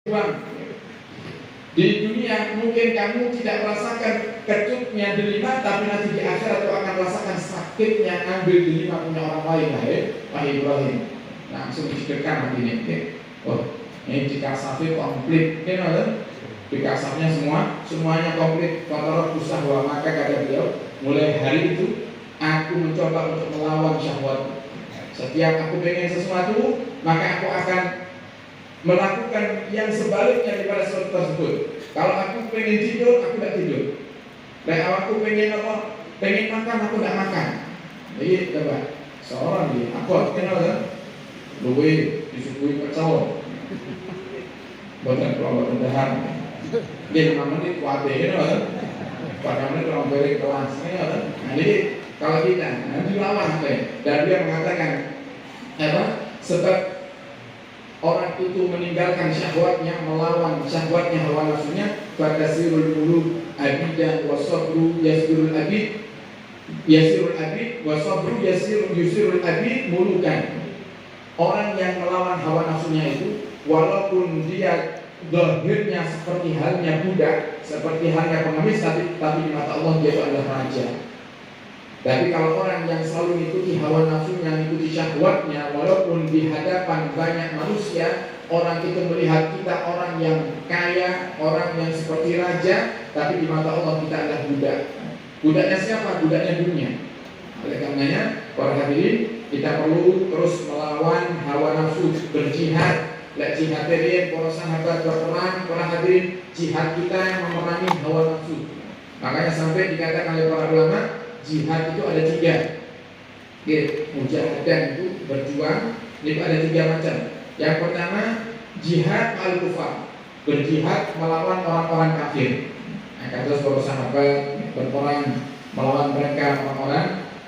Di dunia mungkin kamu tidak merasakan kecutnya delima, tapi nanti di akhirat kamu akan merasakan sakitnya ambil delima punya orang lain. Wahai Ibrahim, langsung dicekirkan hati ini. Oh, ini jika safi komplit, dikasarnya semuanya komplit. Kotor usahwa, maka kata beliau, mulai hari itu aku mencoba untuk melawan syahwat. Setiap aku pengen sesuatu, maka aku akan melakukan yang sebaliknya daripada sesuatu tersebut. Kalau aku pengen tidur, aku tidak tidur. Dan kalau aku pengen apa? Pengen makan, aku tidak makan. Jadi coba, seorang di aku kenal kan? Luwe disuguhi pecel. Bukan kelompok rendahan. Dia 5 menit kuatir kan? Pada menit orang balik kelas kan? Nah, jadi kalau kita dilawan dan dia mengatakan apa? Sebab orang itu meninggalkan syahwatnya, melawan syahwatnya, hawa nafsunya, fadasirul muluk abidah wasabru yasirul abid wasabru yusirul abid mulukan. Orang yang melawan hawa nafsunya itu, walaupun dia zahirnya seperti halnya budak, seperti halnya pengemis, tapi di mata Allah dia itu adalah raja. Tapi kalau orang yang selalu mengikuti hawa nafsunya, mengikuti syahwatnya, walaupun di hadapan banyak manusia, orang itu melihat kita orang yang kaya, orang yang seperti raja, tapi di mata Allah kita adalah budak. Budaknya siapa? Budaknya dunia. Oleh karenanya, para hadirin, kita perlu terus melawan hawa nafsu, berjihad. Lek jihad tadi, para sahabat berperang, para hadirin, jihad kita memerangi hawa nafsu. Makanya sampai dikatakan oleh para ulama, jihad itu ada 3. Mujahadah itu berjuang, itu ada 3 macam. Yang pertama, jihad al-kufar, berjihad melawan orang-orang kafir. Kata para sahabat berperang melawan mereka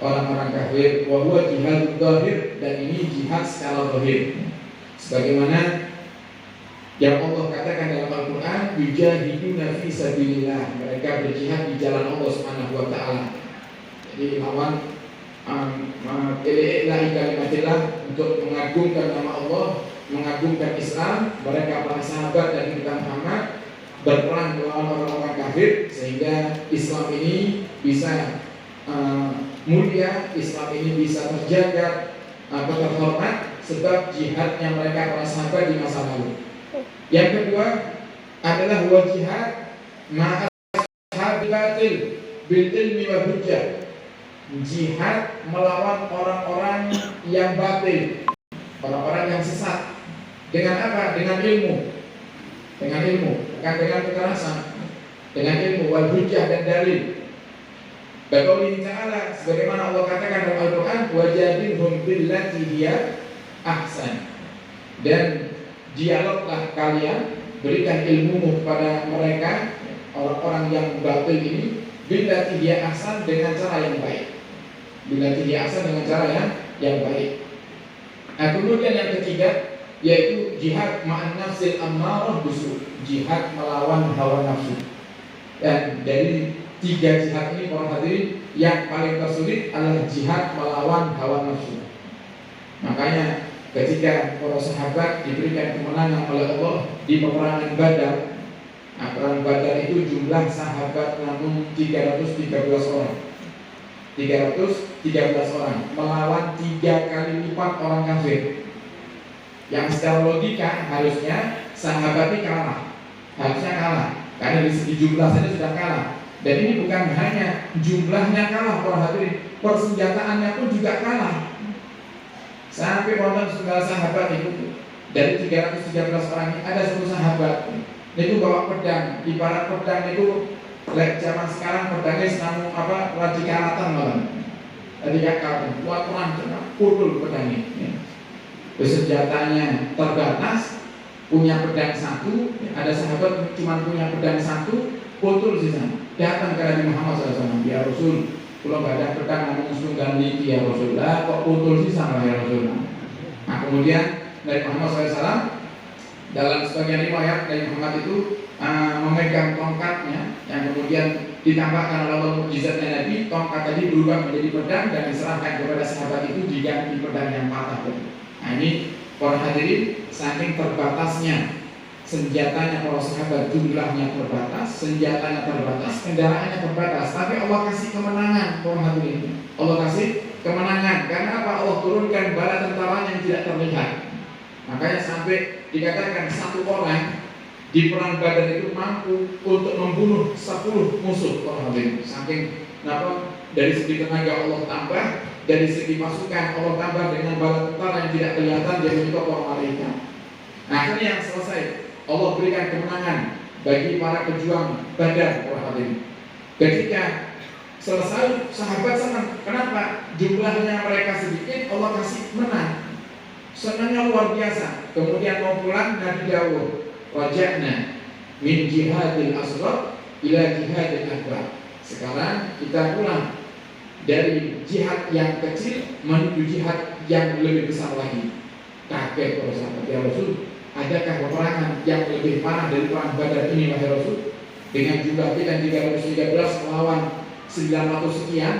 orang-orang kafir. Wa huwa jihad zahir, dan ini jihad secara zahir. Sebagaimana yang Allah katakan dalam Al-Quran, yujahiduna fi sabilillah, mereka berjihad di jalan Allah Subhanahu wa ta'ala. Jadi lawan ilahi kalimatillah, untuk mengagungkan nama Allah, mengagungkan Islam. Mereka para sahabat dan kita Muhammad berperang melawan orang-orang kafir, sehingga Islam ini bisa mulia, Islam ini bisa terjaga, terhormat, sebab jihadnya mereka para sahabat di masa lalu. Yang kedua adalah jihad ma'ashabil batil bil ilmi wa hujjah, jihad melawan orang-orang yang batil, orang-orang yang sesat. Dengan apa? Dengan ilmu. Bukan dengan kekerasan. Dengan ilmu, wal hujjah, dan dalil. Baqaulihi ta'ala, sebagaimana Allah katakan dalam Al-Quran, wajadilhum billati hiya ahsan, dan dialoglah kalian, berikan ilmumu kepada mereka, orang-orang yang batil ini, billati hiya ahsan, dengan cara yang baik. Bila tidak asal dengan cara yang baik. Nah, kemudian yang ketiga yaitu jihad ma'an nafsil ammarah bisu, jihad melawan hawa nafsu. Dan dari 3 jihad ini para hadirin, yang paling tersulit adalah jihad melawan hawa nafsu. Makanya ketika para sahabat diberikan kemenangan oleh Allah di peperangan Badar, perang Badar itu jumlah sahabat namun 313 orang. 313 orang melawan 3 kali lipat orang kafir. Yang secara logika harusnya sahabat ini harusnya kalah, karena dari segi jumlah saja sudah kalah. Dan ini bukan hanya jumlahnya kalah, para hadirin, persenjataannya pun juga kalah. Sampai wonten setunggal sahabat itu, dari 313 orang ini ada 1 sahabat itu bawa pedang, ibarat pedang itu lek zaman sekarang pedangnya namun radikalatan malah. Radikalatan, kuat perang, pukul pedangnya. Senjatanya terbatas, punya pedang 1, ada sahabat cuma punya pedang 1, putul sisa. Datang ke Nabi Muhammad SAW, ya Rasul, kalau nggak ada pedang namun setunggal niki ya Rasulullah, kok putul sisa ya Rasulullah. Nah, kemudian Nabi Muhammad SAW dalam sebagian riwayat Nabi Muhammad itu memegang tongkatnya, yang kemudian ditambahkan oleh Allah mukjizatnya Nabi, tongkat tadi berubah menjadi pedang dan diserahkan kepada sahabat itu diganti pedang yang patah. Nah, ini para hadirin, saking terbatasnya senjatanya para sahabat jumlahnya terbatas, senjatanya terbatas, kendaraannya terbatas, tapi Allah kasih kemenangan para hadirin. Allah kasih kemenangan karena apa? Allah turunkan bala tentaranya yang tidak terlihat. Makanya sampai dikatakan satu orang di perang Badar itu mampu untuk membunuh 10 musuh para hadirin. Saking dari segi tenaga Allah tambah, dari segi pasukan Allah tambah dengan bala tentara yang tidak kelihatan jadi itu para malaikat. Nah, akhirnya yang selesai Allah berikan kemenangan bagi para pejuang Badar para hadirin. Ketika selesai sahabat senang. Kenapa? Jumlahnya mereka sedikit, Allah kasih menang. Senangnya luar biasa. Kemudian mau pulang Nabi Dawud, wajahna min jihadil asghar ila jihadil akbar. Sekarang kita pulang dari jihad yang kecil menuju jihad yang lebih besar lagi. Kaget para sahabat, ya Rasul, adakah peperangan yang lebih parah dari perang Badar ini wahai Rasul? Dengan jumlah kita 313 melawan 900 sekian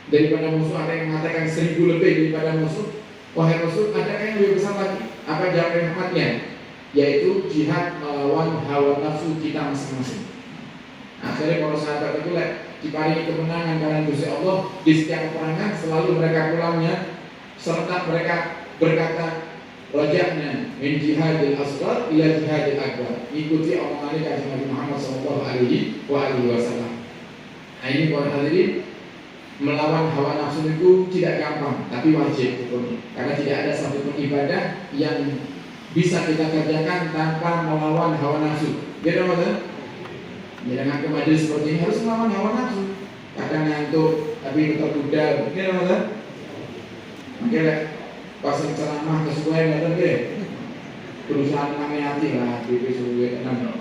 daripada musuh, ada yang mengatakan 1000 lebih daripada musuh. Wahai Rasul, adakah yang lebih besar lagi? Apa jawab rahmatnya? Yaitu jihad melawan hawa nafsu kita masing-masing. Akhirnya para sahabat itu diparingi kemenangan karena Gusti Allah di setiap peperangan. Selalu mereka pulangnya serta mereka berkata, wajahna min jihadil asghar ila jihadil akbar. Ikuti omongan Nabi Muhammad SAW. Nah, ini para hadirin, melawan hawa nafsu itu tidak gampang, tapi wajib hukumnya. Karena tidak ada satupun ibadah yang bisa kita kerjakan tanpa melawan hawa nafsu. Gitu maksudnya? Jangan ke majelis seperti ini harus melawan hawa nafsu. Kadang ngantuk, tapi tetap budal. Gitu maksudnya? Makanya pas ceramah kesukuan nggak deh. Berusaha mengambil hati lah, bibir suwe tenang.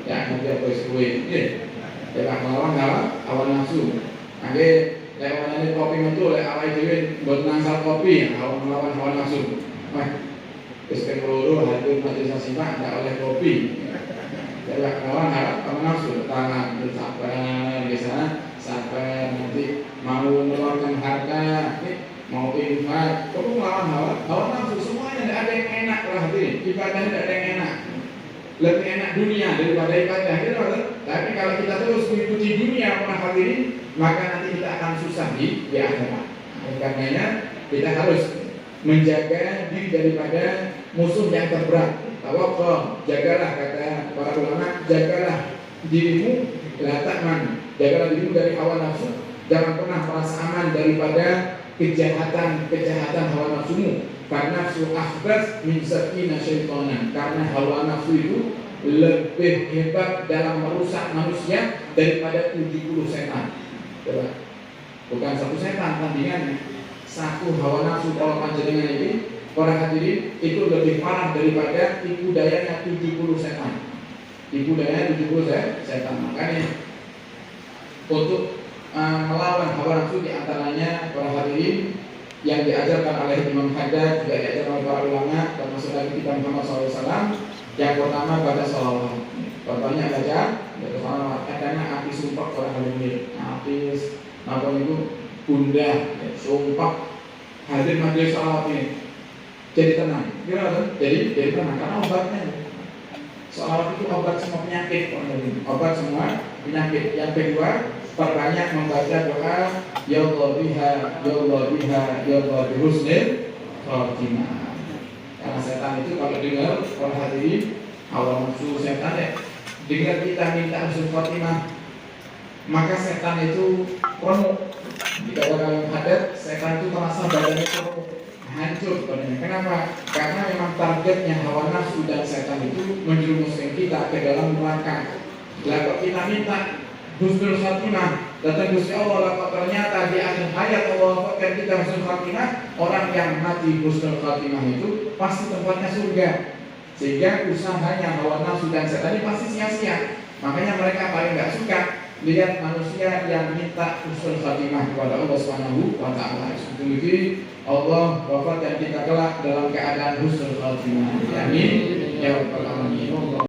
Ya, nanti apa suwe? Tidak melawan hawa nafsu. Oke. Lewat ini kopi betul, awal itu buat nangsal kopi, melawan hawa nafsu. Wah, kesempatan peluru hadir majelis simak tidak oleh kopi. Jadi melawan hawa nafsu, tangan bersabar, biasanya sabar nanti mau mengeluarkan harta, mau infak, kamu melawan hawa nafsu. Semuanya tidak ada yang enak lah hadirin. Ibadah tidak ada yang enak. Lebih enak dunia daripada ibadah. Tapi kalau kita terus mengikuti dunia para hadirin, maka nanti kita akan susah di akhirat. Karenanya kita harus menjaga diri daripada musuh yang terberat. Tawakal, jagalah kata para ulama, jagalah dirimu la ta'man. Jagalah dirimu dari hawa nafsu. Jangan pernah merasa aman daripada kejahatan hawa nafsumu. Karena nafsu akhbas min sakina syaitanan. Karena hawa nafsu itu lebih hebat dalam merusak manusia daripada 70 setan. Bukan satu setan tandingannya, satu hawa nafsu kalau panjenengan ini para hadirin itu lebih parah daripada tipu dayanya 70 setan. Tipu dayanya 70 setan. Makanya untuk melawan hawa nafsu diantaranya para hadirin yang diajarkan oleh Imam Haddad, juga diajarkan oleh para ulama termasuk dari kitab Muhammad SAW. Yang pertama baca sholawat. Contohnya baca sholawat. Karena api sumpah orang hadirin, api apa itu gundah, sumpah hadir majelis sholawat ini jadi tenang. Gimana? Jadi tenang karena obatnya. Sholawat itu obat semua penyakit, obat semua penyakit. Yang kedua, perbanyak membaca doa ya Allah biha, ya Allah biha, ya Allah bihusnil khotimah. Karena setan itu kalau dengar orang hadirin hawa nafsu setan dengar kita minta husnul khotimah, maka setan itu remuk. Jika orang hadat, setan itu terasa badannya remuk, hancur badannya. Kenapa? Karena memang targetnya hawa nafsu dan setan itu menjerumuskan kita ke dalam neraka. Lalu kita minta husnul khotimah, datang Gusti Allah, ternyata di akhir hayat Allah wafatkan kita husnul khotimah. Orang yang mati husnul khotimah itu pasti tempatnya surga. Sehingga usahanya hawa nafsu dan setan ini pasti sia-sia. Makanya mereka paling gak suka lihat manusia yang minta husnul khotimah kepada Allah Subhanahu wa taala. Demikian Allah wafatkan kita kelak dalam keadaan husnul khotimah. Amin ya rabbal alamin.